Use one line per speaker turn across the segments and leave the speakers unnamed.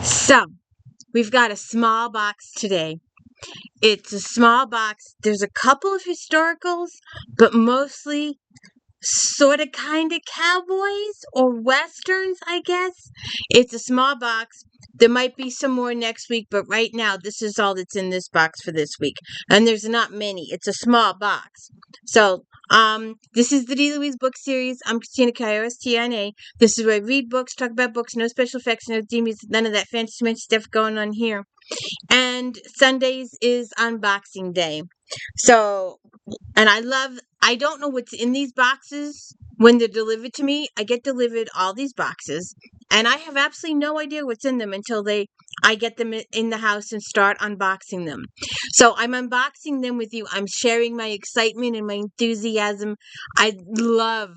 So, we've got a small box today. It's a small box. There's a couple of historicals, but mostly sort of kind of cowboys or westerns, I guess. It's a small box. There might be some more next week, but right now, this is all that's in this box for this week. And there's not many. It's a small box. So, this is the D. Louise book series. I'm Christina, KIRSTINA. This is where I read books, talk about books, no special effects, no demons, none of that fancy stuff going on here. And Sundays is unboxing day. So, and I don't know what's in these boxes when they're delivered to me. I get delivered all these boxes, and I have absolutely no idea what's in them until I get them in the house and start unboxing them. So I'm unboxing them with you. I'm sharing my excitement and my enthusiasm. I love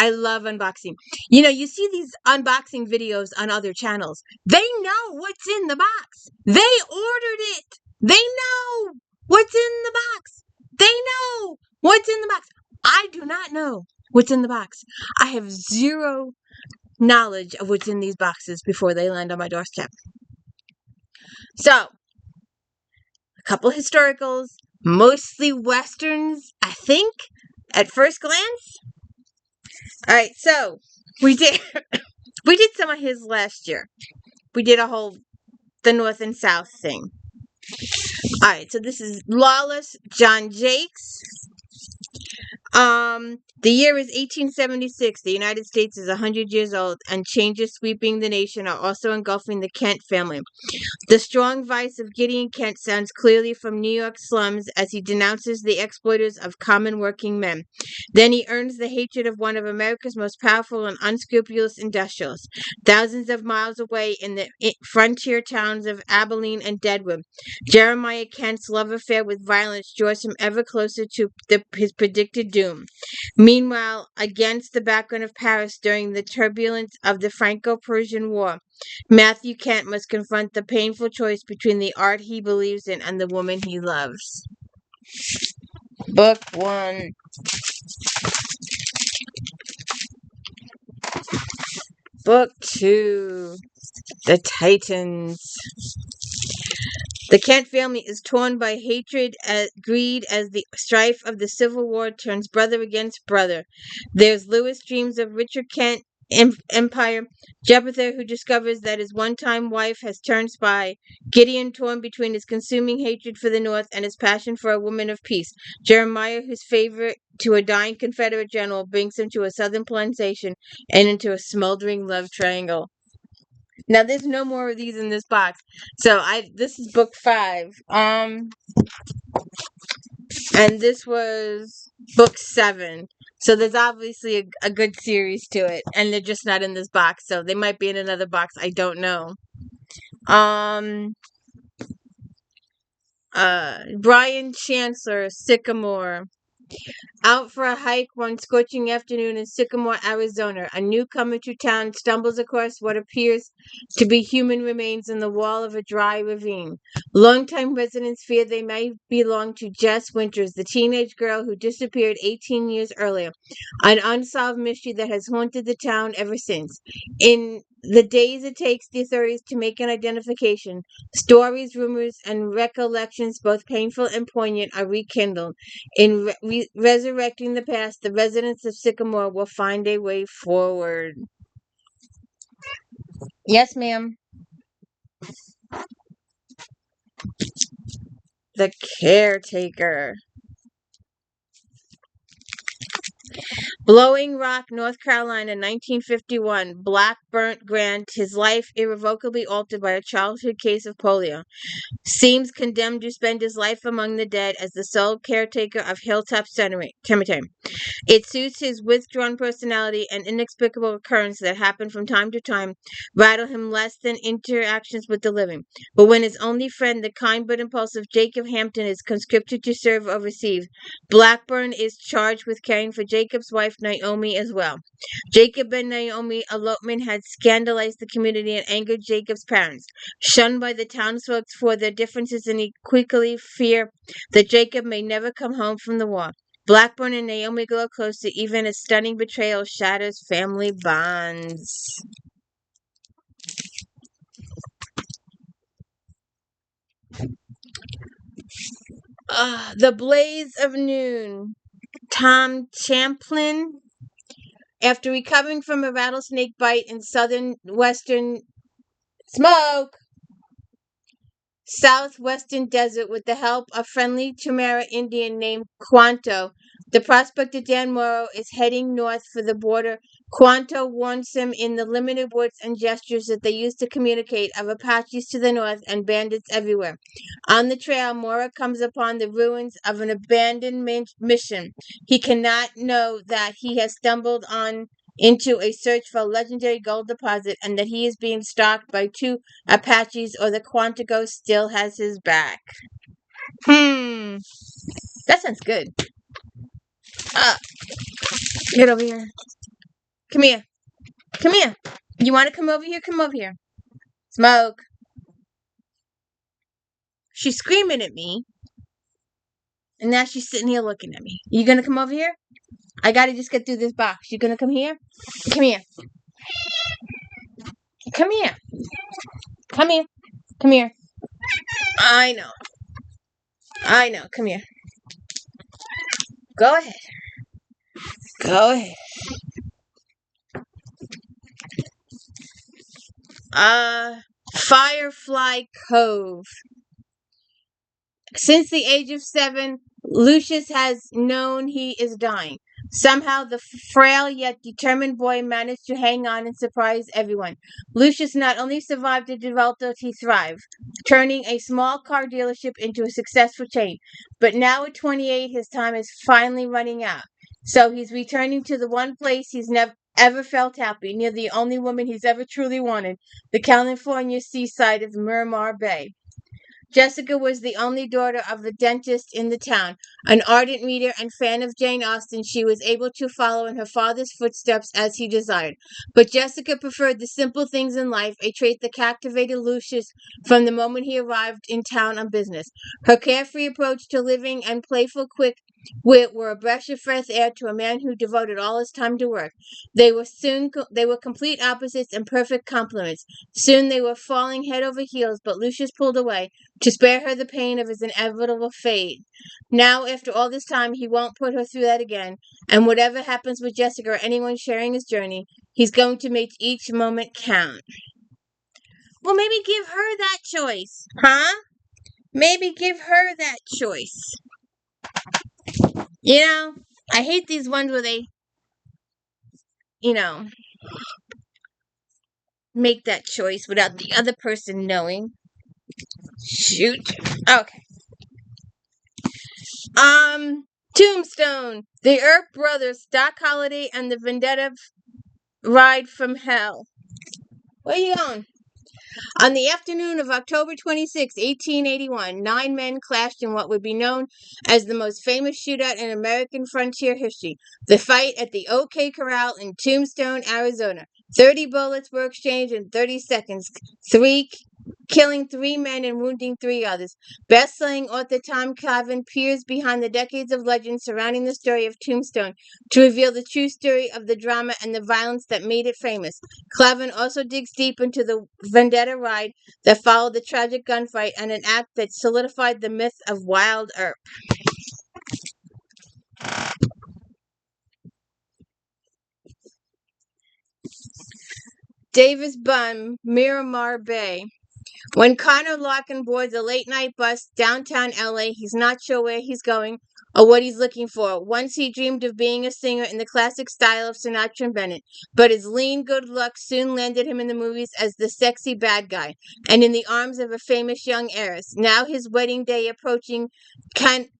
unboxing. You know, you see these unboxing videos on other channels. They know what's in the box. They ordered it. They know what's in the box. They know what's in the box. I do not know what's in the box. I have zero knowledge of what's in these boxes before they land on my doorstep. So, a couple historicals, mostly westerns, I think, at first glance. All right, so we did some of his last year. We did the North and South thing. All right, so this is Lawless, John Jakes. The year is 1876. The United States is 100 years old, and changes sweeping the nation are also engulfing the Kent family. The strong voice of Gideon Kent sounds clearly from New York slums as he denounces the exploiters of common working men. Then he earns the hatred of one of America's most powerful and unscrupulous industrialists. Thousands of miles away in the frontier towns of Abilene and Deadwood, Jeremiah Kent's love affair with violence draws him ever closer to his predicted doom. Meanwhile, against the background of Paris during the turbulence of the Franco-Prussian War, Matthew Kent must confront the painful choice between the art he believes in and the woman he loves. Book 1. Book 2. The Titans. The Kent family is torn by hatred and greed as the strife of the Civil War turns brother against brother. There's Lewis dreams of Richard Kent empire, Jephtha who discovers that his one-time wife has turned spy, Gideon torn between his consuming hatred for the North and his passion for a woman of peace, Jeremiah whose favor to a dying Confederate general brings him to a southern plantation and into a smoldering love triangle. Now there's no more of these in this box. So this is book 5. And this was book 7. So there's obviously a good series to it, and they're just not in this box. So they might be in another box. I don't know. Bryan Chancellor, Sycamore. Out for a hike one scorching afternoon in Sycamore, Arizona, a newcomer to town stumbles across what appears to be human remains in the wall of a dry ravine. Longtime residents fear they may belong to Jess Winters, the teenage girl who disappeared 18 years earlier, an unsolved mystery that has haunted the town ever since. In the days it takes the authorities to make an identification, stories, rumors, and recollections, both painful and poignant, are rekindled. In resurrecting the past, the residents of Sycamore will find a way forward. Yes, ma'am. The Caretaker. Blowing Rock, North Carolina, 1951. Black burnt Grant, his life irrevocably altered by a childhood case of polio. Seems condemned to spend his life among the dead as the sole caretaker of Hilltop Cemetery. It suits his withdrawn personality and inexplicable occurrences that happen from time to time rattle him less than interactions with the living. But when his only friend, the kind but impulsive Jacob Hampton, is conscripted to serve overseas, Blackburn is charged with caring for Jacob's wife Naomi as well. Jacob and Naomi elopement had scandalized the community and angered Jacob's parents. Shunned by the townsfolk for their differences and quickly fear that Jacob may never come home from the war. Blackburn and Naomi grow closer, even as stunning betrayal shatters family bonds. The Blaze of Noon. Tom Champlin, after recovering from a rattlesnake bite in southwestern desert with the help of friendly Chimera Indian named Quanto, the prospector Dan Morrow is heading north for the border. Quanto warns him in the limited words and gestures that they use to communicate of Apaches to the north and bandits everywhere. On the trail, Morrow comes upon the ruins of an abandoned mission. He cannot know that he has stumbled on into a search for a legendary gold deposit and that he is being stalked by two Apaches or the Quantico still has his back. That sounds good. Get over here. Come here. Come here. You want to come over here? Come over here. Smoke. She's screaming at me. And now she's sitting here looking at me. You gonna come over here? I gotta just get through this box. You gonna come here? Come here. Come here. Come here. Come here. I know. Come here. Go ahead. Go ahead. Firefly Cove. Since the age of 7, Lucius has known he is dying. Somehow, the frail yet determined boy managed to hang on and surprise everyone. Lucius not only survived the development, he thrived, turning a small car dealership into a successful chain. But now at 28, his time is finally running out. So he's returning to the one place he's never ever felt happy, near the only woman he's ever truly wanted, the California seaside of Miramar Bay. Jessica was the only daughter of the dentist in the town. An ardent reader and fan of Jane Austen, she was able to follow in her father's footsteps as he desired. But Jessica preferred the simple things in life, a trait that captivated Lucius from the moment he arrived in town on business. Her carefree approach to living and playful quick wit were a breath of fresh air to a man who devoted all his time to work. They were complete opposites and perfect complements. Soon they were falling head over heels, but Lucius pulled away to spare her the pain of his inevitable fate. Now, after all this time, he won't put her through that again, and whatever happens with Jessica or anyone sharing his journey, he's going to make each moment count. Well, maybe give her that choice, huh? Maybe give her that choice. You know, I hate these ones where they, make that choice without the other person knowing. Shoot. Okay. Tombstone. The Earp Brothers, Doc Holliday, and the Vendetta Ride from Hell. Where are you going? On the afternoon of October 26, 1881, 9 men clashed in what would be known as the most famous shootout in American frontier history, the fight at the OK Corral in Tombstone, Arizona. 30 bullets were exchanged in 30 seconds, killing 3 men and wounding 3 others. Best-selling author Tom CLAVIN peers behind the decades of legend surrounding the story of Tombstone to reveal the true story of the drama and the violence that made it famous. CLAVIN also digs deep into the vendetta ride that followed the tragic gunfight and an act that solidified the myth of Wild Earp. Davis Bunn, Miramar Bay. When Connor Larkin boards a late-night bus downtown LA, he's not sure where he's going or what he's looking for. Once he dreamed of being a singer in the classic style of Sinatra and Bennett, but his lean good luck soon landed him in the movies as the sexy bad guy, and in the arms of a famous young heiress. Now his wedding day approaching,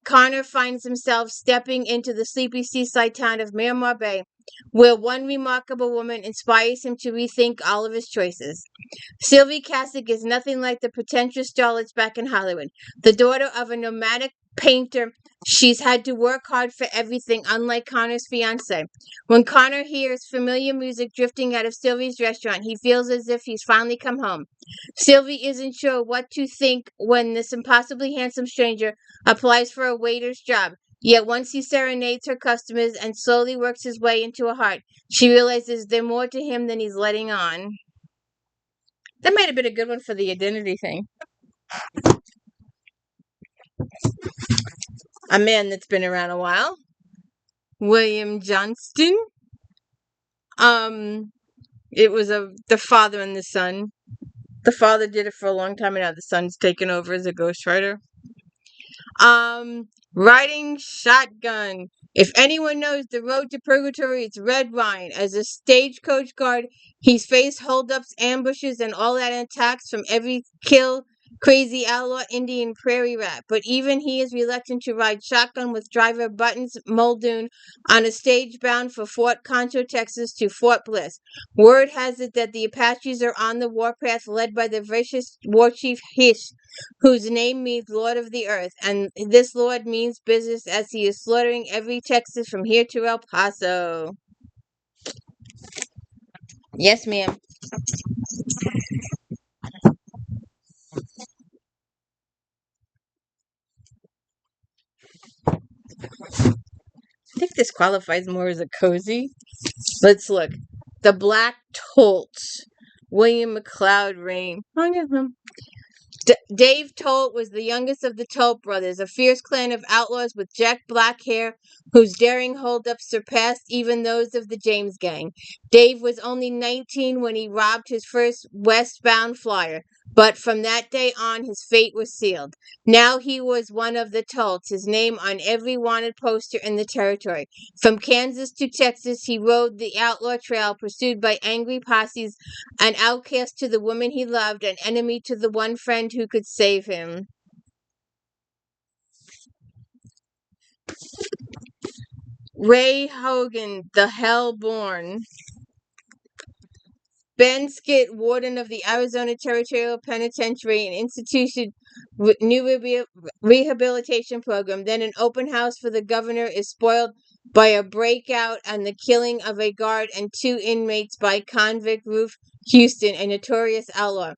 Connor finds himself stepping into the sleepy seaside town of Miramar Bay, where one remarkable woman inspires him to rethink all of his choices. Sylvie Cassick is nothing like the pretentious starlets back in Hollywood. The daughter of a nomadic painter, she's had to work hard for everything, unlike Connor's fiancé. When Connor hears familiar music drifting out of Sylvie's restaurant, he feels as if he's finally come home. Sylvie isn't sure what to think when this impossibly handsome stranger applies for a waiter's job. Yet once he serenades her customers and slowly works his way into her heart, she realizes there's more to him than he's letting on. That might have been a good one for the identity thing. a man that's been around a while, William Johnston. It was the father and the son. The father did it for a long time, and now the son's taken over as a ghostwriter. Riding shotgun. If anyone knows the road to purgatory, it's Red Ryan. As a stagecoach guard, he's faced holdups, ambushes, and all that attacks from every kill, crazy outlaw, Indian, prairie rat. But even he is reluctant to ride shotgun with driver Buttons Muldoon on a stage bound for Fort Concho, Texas to Fort Bliss. Word has it that the Apaches are on the warpath led by the vicious war chief Hish, whose name means Lord of the Earth, and this Lord means business as he is slaughtering every Texas from here to El Paso. Yes, ma'am. I think this qualifies more as a cozy. Let's look. The Black TOLTS. William MacLeod RAINE. Dave Tolt was the youngest of the Tolt brothers, a fierce clan of outlaws with jet black hair whose daring holdups surpassed even those of the James Gang. Dave was only 19 when he robbed his first westbound flyer, but from that day on his fate was sealed. Now he was one of the Tolts, his name on every wanted poster in the territory. From Kansas to Texas, he rode the outlaw trail, pursued by angry posses, an outcast to the woman he loved, an enemy to the one friend who could save him. Ray Hogan, the Hellborn. Ben Skitt, warden of the Arizona Territorial Penitentiary, and instituted new rehabilitation program. Then an open house for the governor is spoiled by a breakout and the killing of a guard and 2 inmates by convict Ruth Houston, a notorious outlaw.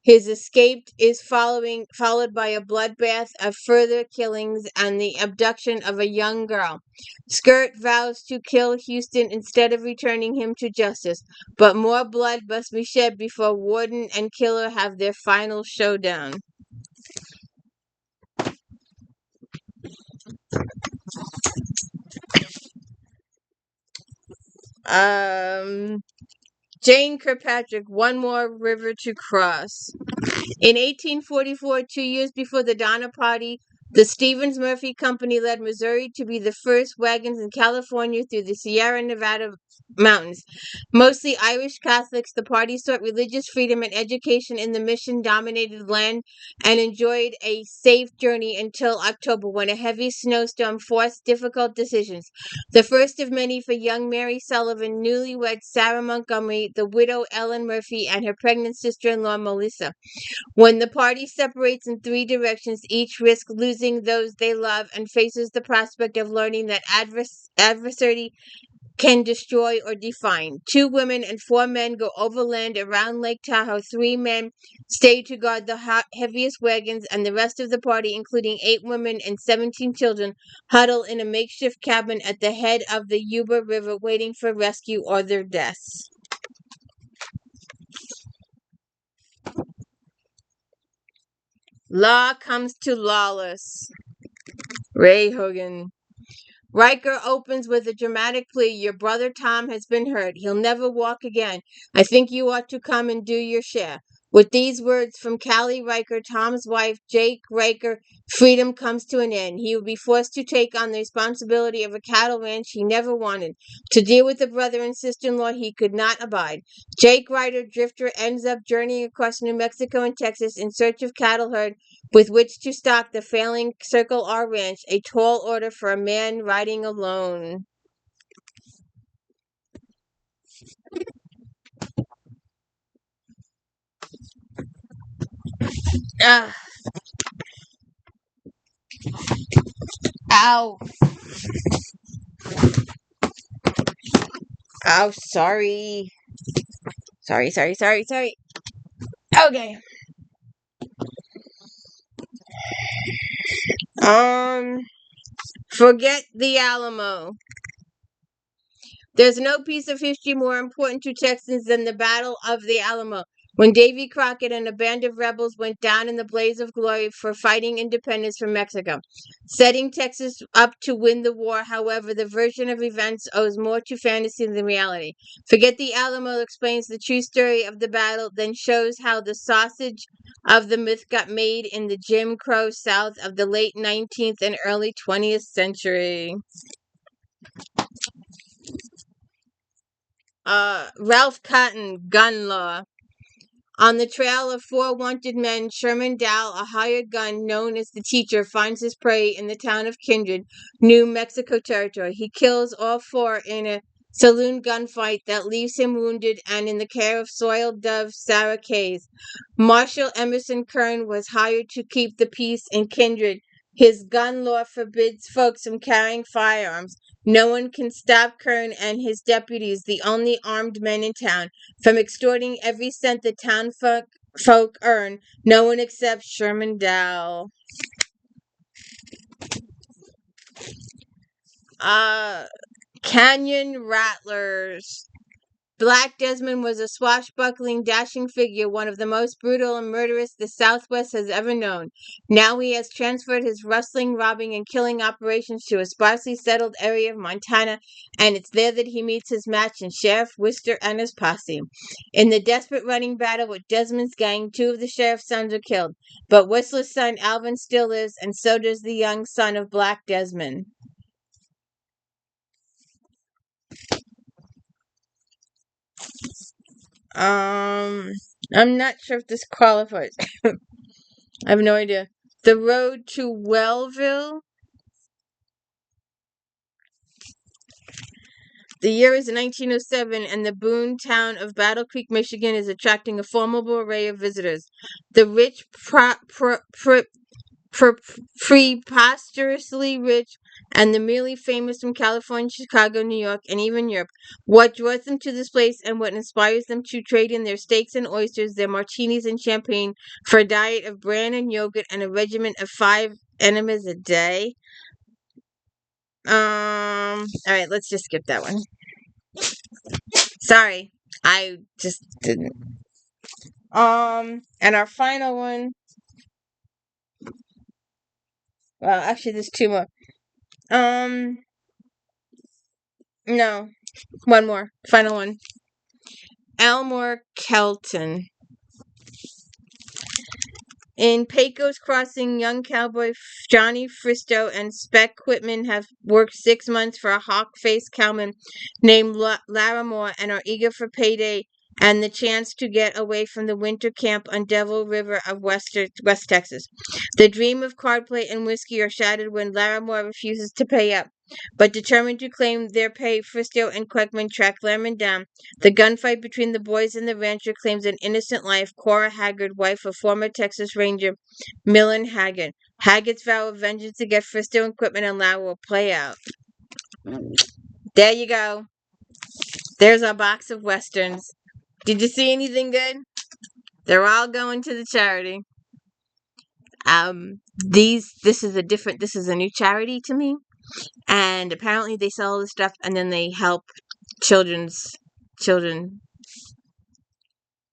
His escape is followed by a bloodbath of further killings and the abduction of a young girl. Skirt vows to kill Houston instead of returning him to justice, but more blood must be shed before warden and killer have their final showdown. Jane Kirkpatrick, One More River to Cross. In 1844, 2 years before the Donner Party, the Stevens Murphy Company led Missouri to be the first wagons in California through the Sierra Nevada mountains. Mostly Irish Catholics, the party sought religious freedom and education in the mission-dominated land and enjoyed a safe journey until October, when a heavy snowstorm forced difficult decisions. The first of many for young Mary Sullivan, newlywed Sarah Montgomery, the widow Ellen Murphy, and her pregnant sister-in-law Melissa. When the party separates in 3 directions, each risks losing those they love and faces the prospect of learning that adversity can destroy or define. 2 women and 4 men go overland around Lake Tahoe. 3 men stay to guard the heaviest wagons, and the rest of the party, including 8 women and 17 children, huddle in a makeshift cabin at the head of the Yuba River, waiting for rescue or their deaths. Law comes to Lawless. Ray Hogan. Riker opens with a dramatic plea. Your brother Tom has been hurt. He'll never walk again. I think you ought to come and do your share. With these words from Callie Riker, Tom's wife, Jake Riker, freedom comes to an end. He will be forced to take on the responsibility of a cattle ranch he never wanted, to deal with the brother and sister-in-law he could not abide. Jake Ryder, drifter, ends up journeying across New Mexico and Texas in search of cattle herd with which to stock the failing Circle R ranch, a tall order for a man riding alone. Ah. Ow. Oh, sorry. Sorry. Okay. Forget the Alamo. There's no piece of history more important to Texans than the Battle of the Alamo. when Davy Crockett and a band of rebels went down in the blaze of glory for fighting independence from Mexico, setting Texas up to win the war. However, the version of events owes more to fantasy than reality. Forget the Alamo explains the true story of the battle, then shows how the sausage of the myth got made in the Jim Crow South of the late 19th and early 20th century. Ralph Cotton, Gun Law. On the trail of 4 wanted men, Sherman Dow, a hired gun known as the Teacher, finds his prey in the town of Kindred, New Mexico territory. He kills all 4 in a saloon gunfight that leaves him wounded and in the care of Soiled Dove Sarah Case. Marshal Emerson Kern was hired to keep the peace in Kindred. His gun law forbids folks from carrying firearms. No one can stop Kern and his deputies, the only armed men in town, from extorting every cent the town folk earn. No one except Sherman Dow. Canyon Rattlers. Black Desmond was a swashbuckling, dashing figure, one of the most brutal and murderous the Southwest has ever known. Now he has transferred his rustling, robbing, and killing operations to a sparsely settled area of Montana, and it's there that he meets his match in Sheriff Wister and his posse. In the desperate running battle with Desmond's gang, 2 of the sheriff's sons are killed, but Whistler's son Alvin still lives, and so does the young son of Black Desmond. I'm not sure if this qualifies. I have no idea. The Road to Wellville. The year is 1907, and the boon town of Battle Creek, Michigan, is attracting a formidable array of visitors. The rich, preposterously rich, and the merely famous from California, Chicago, New York, and even Europe. What draws them to this place and what inspires them to trade in their steaks and oysters, their martinis and champagne, for a diet of bran and yogurt and a regimen of 5 enemas a day? Alright, let's just skip that one. Sorry, I just didn't. And our final one. Well, actually, there's 2 more. No. One more. Final one. ELMER, KELTON. In Pecos Crossing, young cowboy Johnny Fristo and Spec Quitman have worked 6 months for a hawk-faced cowman named Laramore and are eager for payday and the chance to get away from the winter camp on Devil River of West Texas. The dream of card play and whiskey are shattered when Laramore refuses to pay up. But determined to claim their pay, Fristo and Quitman track Lerman down. The gunfight between the boys and the rancher claims an innocent life. Cora Haggard, wife of former Texas Ranger Millen Haggard. Haggard's vow of vengeance to get Fristo and Quitman and Lau will play out. There you go. There's our box of westerns. Did you see anything good? They're all going to the charity. This is a new charity to me. And apparently they sell all this stuff and then they help children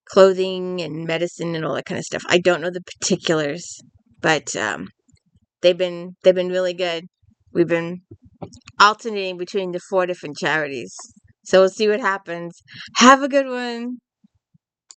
clothing and medicine and all that kind of stuff. I don't know the particulars, but they've been really good. We've been alternating between the 4 different charities. So we'll see what happens. Have a good one.